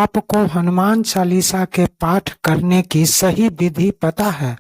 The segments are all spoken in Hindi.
आपको हनुमान चालीसा के पाठ करने की सही विधि पता है?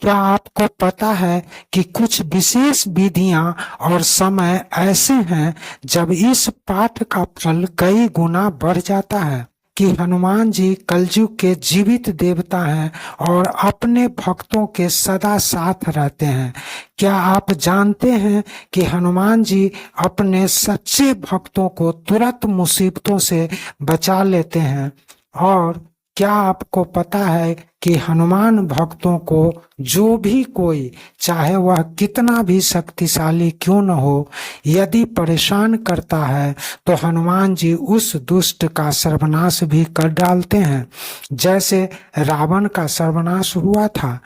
क्या आपको पता है कि कुछ विशेष विधियां और समय ऐसे हैं जब इस पाठ का फल कई गुना बढ़ जाता है? कि हनुमान जी कलयुग के जीवित देवता हैं और अपने भक्तों के सदा साथ रहते हैं। क्या आप जानते हैं कि हनुमान जी अपने सच्चे भक्तों को तुरंत मुसीबतों से बचा लेते हैं? और क्या आपको पता है कि हनुमान भक्तों को जो भी कोई, चाहे वह कितना भी शक्तिशाली क्यों न हो, यदि परेशान करता है तो हनुमान जी उस दुष्ट का सर्वनाश भी कर डालते हैं, जैसे रावण का सर्वनाश हुआ था।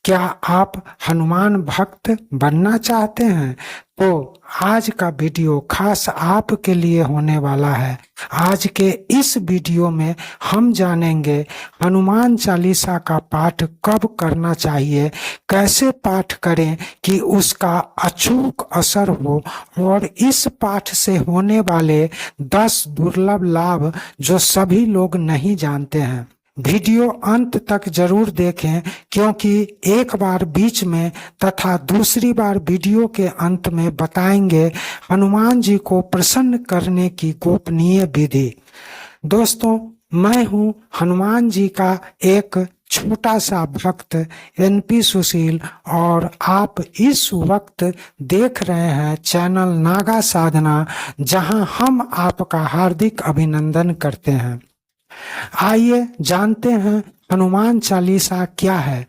क्या आप हनुमान भक्त बनना चाहते हैं? तो आज का वीडियो खास आपके लिए होने वाला है। आज के इस वीडियो में हम जानेंगे हनुमान चालीसा का पाठ कब करना चाहिए, कैसे पाठ करें कि उसका अचूक असर हो, और इस पाठ से होने वाले 10 दुर्लभ लाभ जो सभी लोग नहीं जानते हैं। वीडियो अंत तक जरूर देखें, क्योंकि एक बार बीच में तथा दूसरी बार वीडियो के अंत में बताएंगे हनुमान जी को प्रसन्न करने की गोपनीय विधि। दोस्तों, मैं हूं हनुमान जी का एक छोटा सा भक्त NP सुशील, और आप इस वक्त देख रहे हैं चैनल नागा साधना, जहां हम आपका हार्दिक अभिनंदन करते हैं। आइए जानते हैं हनुमान चालीसा क्या है।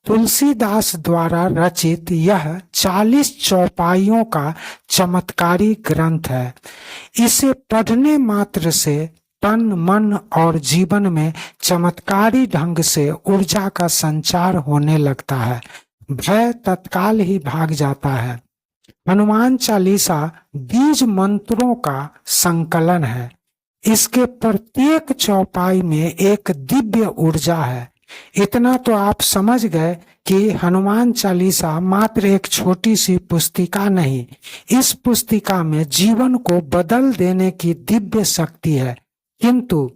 तुलसीदास द्वारा रचित यह 40 चौपाइयों का चमत्कारी ग्रंथ है। इसे पढ़ने मात्र से तन, मन और जीवन में चमत्कारी ढंग से ऊर्जा का संचार होने लगता है। भय तत्काल ही भाग जाता है। हनुमान चालीसा बीज मंत्रों का संकलन है। इसके प्रत्येक चौपाई में एक दिव्य ऊर्जा है। इतना तो आप समझ गए कि हनुमान चालीसा मात्र एक छोटी सी पुस्तिका नहीं, इस पुस्तिका में जीवन को बदल देने की दिव्य शक्ति है। किंतु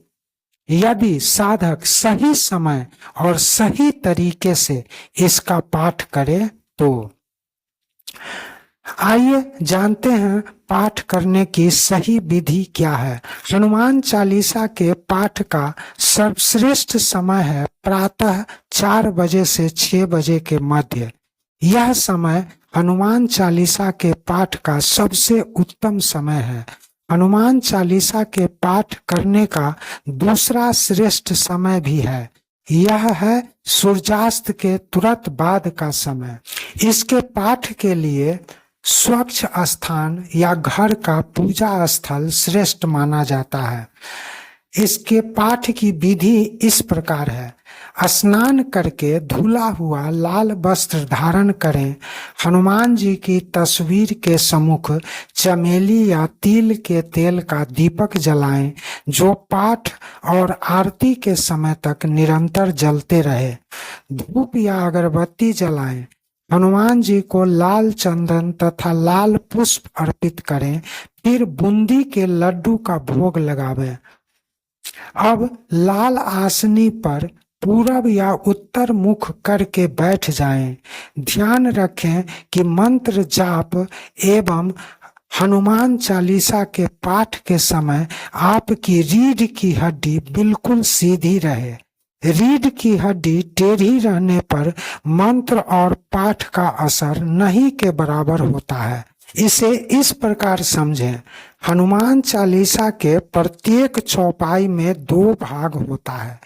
यदि साधक सही समय और सही तरीके से इसका पाठ करे तो। आइए जानते हैं पाठ करने की सही विधि क्या है। हनुमान चालीसा के पाठ का सर्वश्रेष्ठ समय है प्रातः 4 बजे से 6 बजे के मध्य। यह समय हनुमान चालीसा के पाठ का सबसे उत्तम समय है। हनुमान चालीसा के पाठ करने का दूसरा श्रेष्ठ समय भी है। यह है सूर्यास्त के तुरंत बाद का समय। इसके पाठ के लिए स्वच्छ स्थान या घर का पूजा स्थल श्रेष्ठ माना जाता है। इसके पाठ की विधि इस प्रकार है। स्नान करके धुला हुआ लाल वस्त्र धारण करें। हनुमान जी की तस्वीर के सम्मुख चमेली या तिल के तेल का दीपक जलाएं, जो पाठ और आरती के समय तक निरंतर जलते रहे। धूप या अगरबत्ती जलाएं। हनुमान जी को लाल चंदन तथा लाल पुष्प अर्पित करें। फिर बूंदी के लड्डू का भोग लगावें। अब लाल आसनी पर पूरब या उत्तर मुख करके बैठ जाएं। ध्यान रखें कि मंत्र जाप एवं हनुमान चालीसा के पाठ के समय आपकी रीढ़ की हड्डी बिल्कुल सीधी रहे। रीढ़ की हड्डी टेढ़ी रहने पर मंत्र और पाठ का असर नहीं के बराबर होता है। इसे इस प्रकार समझें। हनुमान चालीसा के प्रत्येक चौपाई में 2 भाग होता है।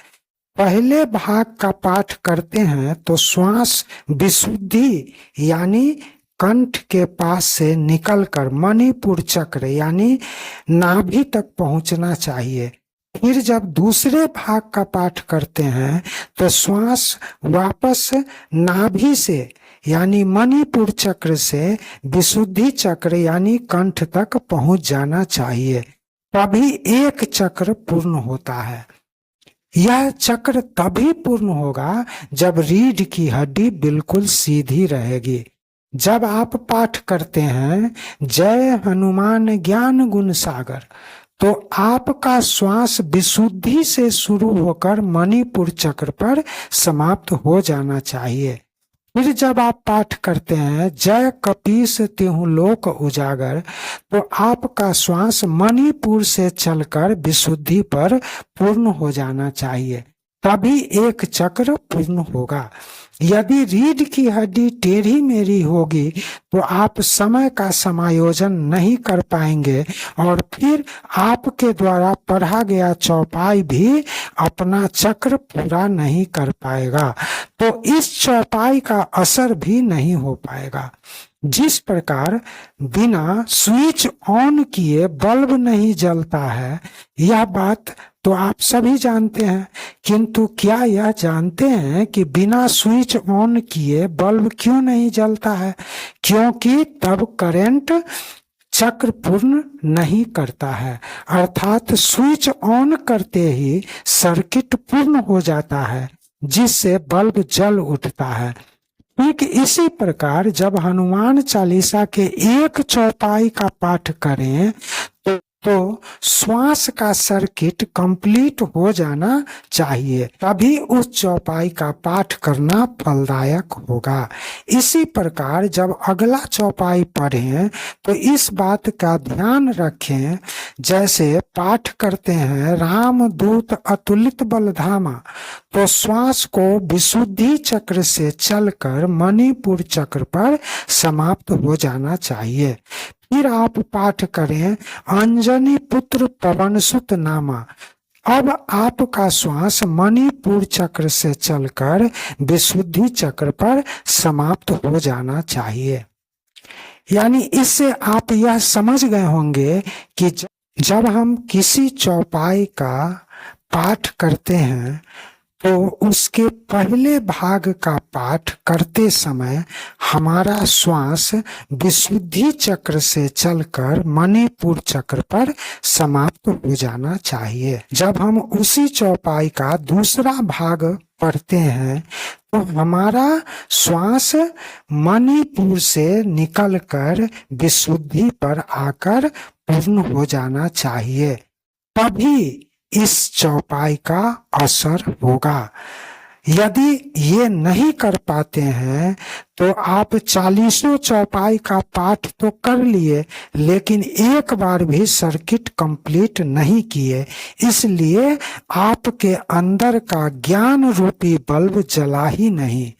पहले भाग का पाठ करते हैं तो श्वास विशुद्धि यानी कंठ के पास से निकलकर मणिपुर चक्र यानी नाभि तक पहुंचना चाहिए। फिर जब दूसरे भाग का पाठ करते हैं तो श्वास वापस नाभि से यानी मणिपुर चक्र से विशुद्धि चक्र यानी कंठ तक पहुंच जाना चाहिए, तभी एक चक्र पूर्ण होता है। यह चक्र तभी पूर्ण होगा जब रीढ़ की हड्डी बिल्कुल सीधी रहेगी। जब आप पाठ करते हैं जय हनुमान ज्ञान गुण सागर, तो आपका श्वास विशुद्धि से शुरू होकर मणिपुर चक्र पर समाप्त हो जाना चाहिए। फिर जब आप पाठ करते हैं जय कपीस तिहु लोक उजागर, तो आपका श्वास मणिपुर से चलकर विशुद्धि पर पूर्ण हो जाना चाहिए, तभी एक चक्र पूर्ण होगा। यदि रीढ़ की हड्डी टेढ़ी मेढ़ी होगी तो आप समय का समायोजन नहीं कर पाएंगे और फिर आपके द्वारा पढ़ा गया चौपाई भी अपना चक्र पूरा नहीं कर पाएगा, तो इस चौपाई का असर भी नहीं हो पाएगा। जिस प्रकार बिना स्विच ऑन किए बल्ब नहीं जलता है, यह बात तो आप सभी जानते हैं, किंतु क्या यह जानते हैं कि बिना स्विच ऑन किए बल्ब क्यों नहीं जलता है? क्योंकि तब करंट चक्र पूर्ण नहीं करता है, अर्थात स्विच ऑन करते ही सर्किट पूर्ण हो जाता है, जिससे बल्ब जल उठता है। ठीक इसी प्रकार जब हनुमान चालीसा के एक चौपाई का पाठ करें तो श्वास का सर्किट कंप्लीट हो जाना चाहिए, तभी उस चौपाई का पाठ करना फलदायक होगा। इसी प्रकार जब अगला चौपाई पढ़ें तो इस बात का ध्यान रखें, जैसे पाठ करते हैं राम दूत अतुलित बलधामा, तो श्वास को विशुद्धि चक्र से चलकर मणिपुर चक्र पर समाप्त हो जाना चाहिए। फिर आप पाठ करें अंजनी पुत्र पवन सुत नामा, अब आपका श्वास मणिपुर चक्र से चलकर विशुद्धि चक्र पर समाप्त हो जाना चाहिए। यानी इससे आप यह समझ गए होंगे कि जब हम किसी चौपाई का पाठ करते हैं तो उसके पहले भाग का पाठ करते समय हमारा श्वास विशुद्धि चक्र से चलकर मणिपुर चक्र पर समाप्त हो जाना चाहिए। जब हम उसी चौपाई का दूसरा भाग पढ़ते हैं तो हमारा श्वास मणिपुर से निकलकर विशुद्धि पर आकर पूर्ण हो जाना चाहिए, तभी इस चौपाई का असर होगा। यदि ये नहीं कर पाते हैं तो आप 40 चौपाई का पाठ तो कर लिए, लेकिन एक बार भी सर्किट कंप्लीट नहीं किए, इसलिए आपके अंदर का ज्ञान रूपी बल्ब जला ही नहीं,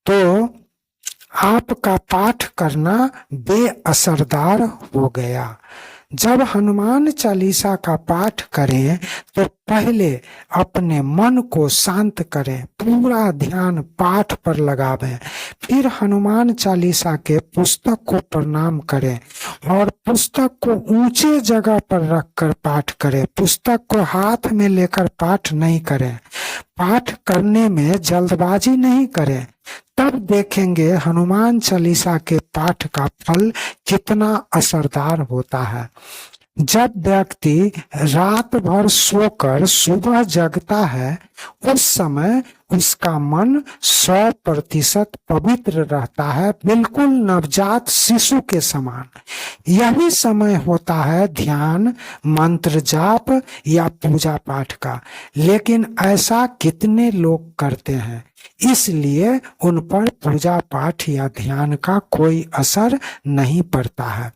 तो आपका पाठ करना बेअसरदार हो गया। जब हनुमान चालीसा का पाठ करें तो पहले अपने मन को शांत करें, पूरा ध्यान पाठ पर लगावें, फिर हनुमान चालीसा के पुस्तक को प्रणाम करें और पुस्तक को ऊंचे जगह पर रखकर पाठ करें। पुस्तक को हाथ में लेकर पाठ नहीं करें, पाठ करने में जल्दबाजी नहीं करें, तब देखेंगे हनुमान चालीसा के पाठ का फल कितना असरदार होता है। जब व्यक्ति रात भर सोकर सुबह जगता है, उस समय उसका मन 100% पवित्र रहता है, बिल्कुल नवजात शिशु के समान। यही समय होता है ध्यान, मंत्र जाप या पूजा पाठ का, लेकिन ऐसा कितने लोग करते हैं, इसलिए उन पर पूजा पाठ या ध्यान का कोई असर नहीं पड़ता है।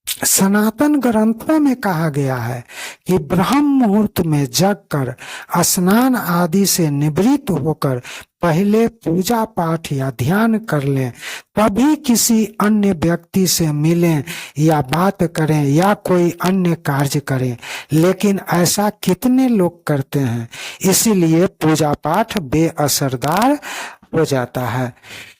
सनातन ग्रंथों में कहा गया है कि ब्रह्म मुहूर्त में जगकर स्नान आदि से निवृत्त होकर पहले पूजा पाठ या ध्यान कर लें, तभी किसी अन्य व्यक्ति से मिलें या बात करें या कोई अन्य कार्य करें, लेकिन ऐसा कितने लोग करते हैं, इसीलिए पूजा पाठ बेअसरदार हो जाता है।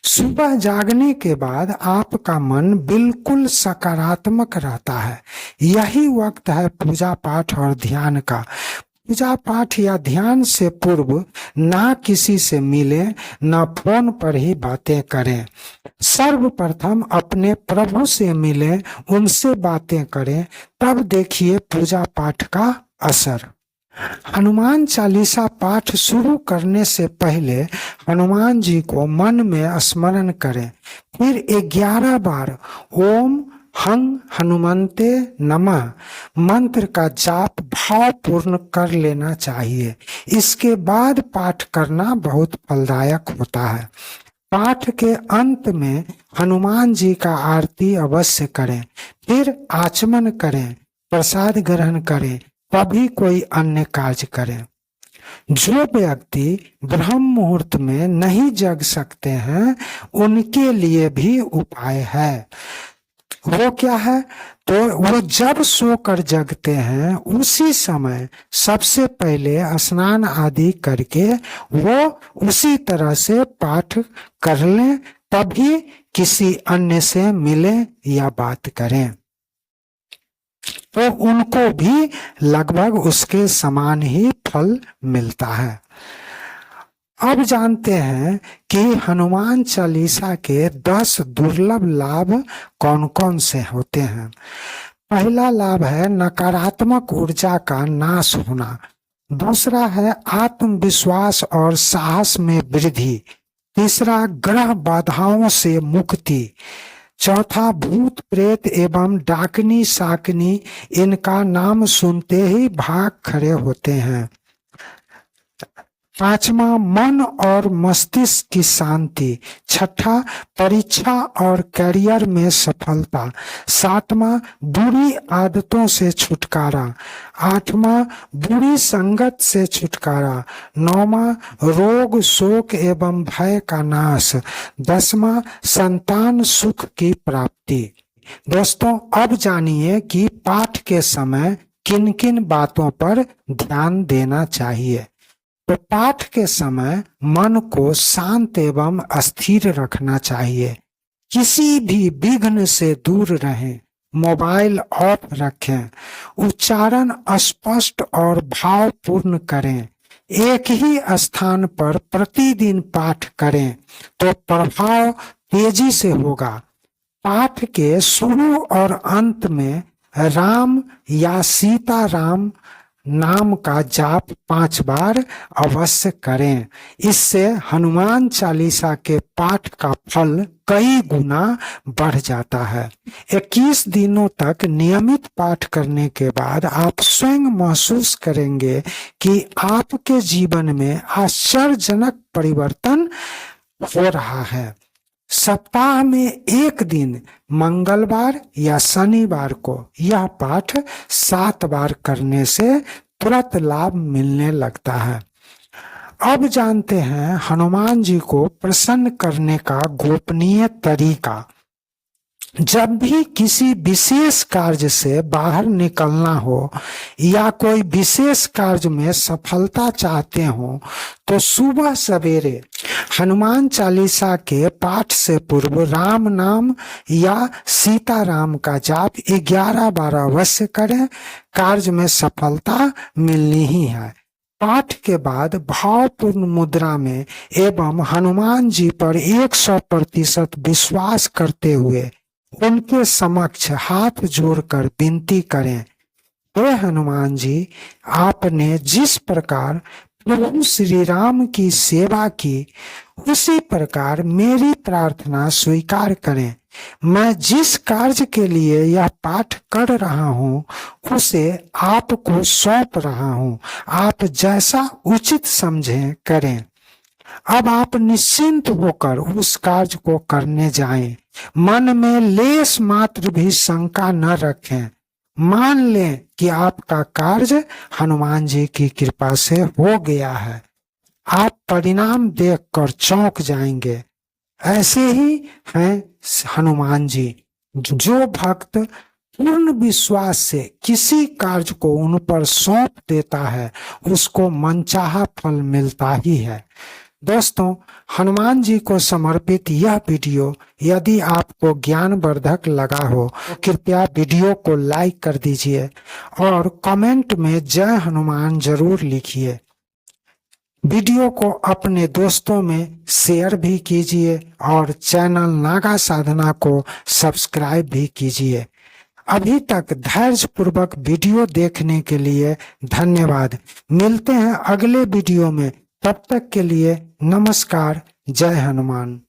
सुबह जागने के बाद आपका मन बिल्कुल सकारात्मक रहता है, यही वक्त है पूजा पाठ और ध्यान का। पूजा पाठ या ध्यान से पूर्व ना किसी से मिले, ना फोन पर ही बातें करें। सर्वप्रथम अपने प्रभु से मिले, उनसे बातें करें, तब देखिए पूजा पाठ का असर। हनुमान चालीसा पाठ शुरू करने से पहले हनुमान जी को मन में स्मरण करें, फिर 11 बार ओम हं हनुमंते नमः मंत्र का जाप भावपूर्ण कर लेना चाहिए। इसके बाद पाठ करना बहुत फलदायक होता है। पाठ के अंत में हनुमान जी का आरती अवश्य करें, फिर आचमन करें, प्रसाद ग्रहण करें, तभी कोई अन्य कार्य करें। जो व्यक्ति ब्रह्म मुहूर्त में नहीं जग सकते हैं, उनके लिए भी उपाय है। वो क्या है? तो वो जब सोकर जगते हैं उसी समय सबसे पहले स्नान आदि करके वो उसी तरह से पाठ कर लें, तभी किसी अन्य से मिलें या बात करें, तो उनको भी लगभग उसके समान ही फल मिलता है। अब जानते हैं कि हनुमान चालीसा के 10 दुर्लभ लाभ कौन कौन से होते हैं। पहला लाभ है नकारात्मक ऊर्जा का नाश होना। दूसरा है आत्मविश्वास और साहस में वृद्धि। तीसरा ग्रह बाधाओं से मुक्ति। चौथा भूत प्रेत एवं डाकनी साकनी इनका नाम सुनते ही भाग खड़े होते हैं। पांचवा मन और मस्तिष्क की शांति। छठा परीक्षा और करियर में सफलता। सातवां बुरी आदतों से छुटकारा। आठवां बुरी संगत से छुटकारा। नौवां रोग शोक एवं भय का नाश। 10वां संतान सुख की प्राप्ति। दोस्तों, अब जानिए कि पाठ के समय किन किन बातों पर ध्यान देना चाहिए। तो पाठ के समय मन को शांत एवं स्थिर रखना चाहिए। किसी भी विघ्न से दूर रहें, मोबाइल ऑफ रखें, उच्चारण स्पष्ट और भावपूर्ण करें। एक ही स्थान पर प्रतिदिन पाठ करें तो प्रभाव तेजी से होगा। पाठ के शुरू और अंत में राम या सीता राम नाम का जाप 5 बार अवश्य करें। इससे हनुमान चालीसा के पाठ का फल कई गुना बढ़ जाता है। 21 दिनों तक नियमित पाठ करने के बाद आप स्वयं महसूस करेंगे कि आपके जीवन में आश्चर्यजनक परिवर्तन हो रहा है। सप्ताह में एक दिन मंगलवार या शनिवार को यह पाठ 7 बार करने से तुरंत लाभ मिलने लगता है। अब जानते हैं हनुमान जी को प्रसन्न करने का गोपनीय तरीका। जब भी किसी विशेष कार्य से बाहर निकलना हो या कोई विशेष कार्य में सफलता चाहते हो, तो सुबह सवेरे हनुमान चालीसा के पाठ से पूर्व राम नाम या सीता राम का जाप 11 बार अवश्य करें। कार्य में सफलता मिलनी ही है। पाठ के बाद भावपूर्ण मुद्रा में एवं हनुमान जी पर 100% विश्वास करते हुए उनके समक्ष हाथ जोड़कर विनती करें, हे हनुमान जी, आपने जिस प्रकार प्रभु श्री राम की सेवा की, उसी प्रकार मेरी प्रार्थना स्वीकार करें। मैं जिस कार्य के लिए यह पाठ कर रहा हूँ उसे आपको सौंप रहा हूँ। आप जैसा उचित समझें करें। अब आप निश्चिंत होकर उस कार्य को करने जाएं। मन में लेश मात्र भी शंका न रखें। मान लें कि आपका कार्य हनुमान जी की कृपा से हो गया है। आप परिणाम देखकर चौंक जाएंगे। ऐसे ही हैं हनुमान जी। जो भक्त पूर्ण विश्वास से किसी कार्य को उन पर सौंप देता है, उसको मनचाहा फल मिलता ही है। दोस्तों, हनुमान जी को समर्पित यह वीडियो यदि आपको ज्ञानवर्धक लगा हो तो कृपया वीडियो को लाइक कर दीजिए और कमेंट में जय हनुमान जरूर लिखिए। वीडियो को अपने दोस्तों में शेयर भी कीजिए और चैनल नागा साधना को सब्सक्राइब भी कीजिए। अभी तक धैर्य पूर्वक वीडियो देखने के लिए धन्यवाद। मिलते हैं अगले वीडियो में। तब तक के लिए नमस्कार। जय हनुमान।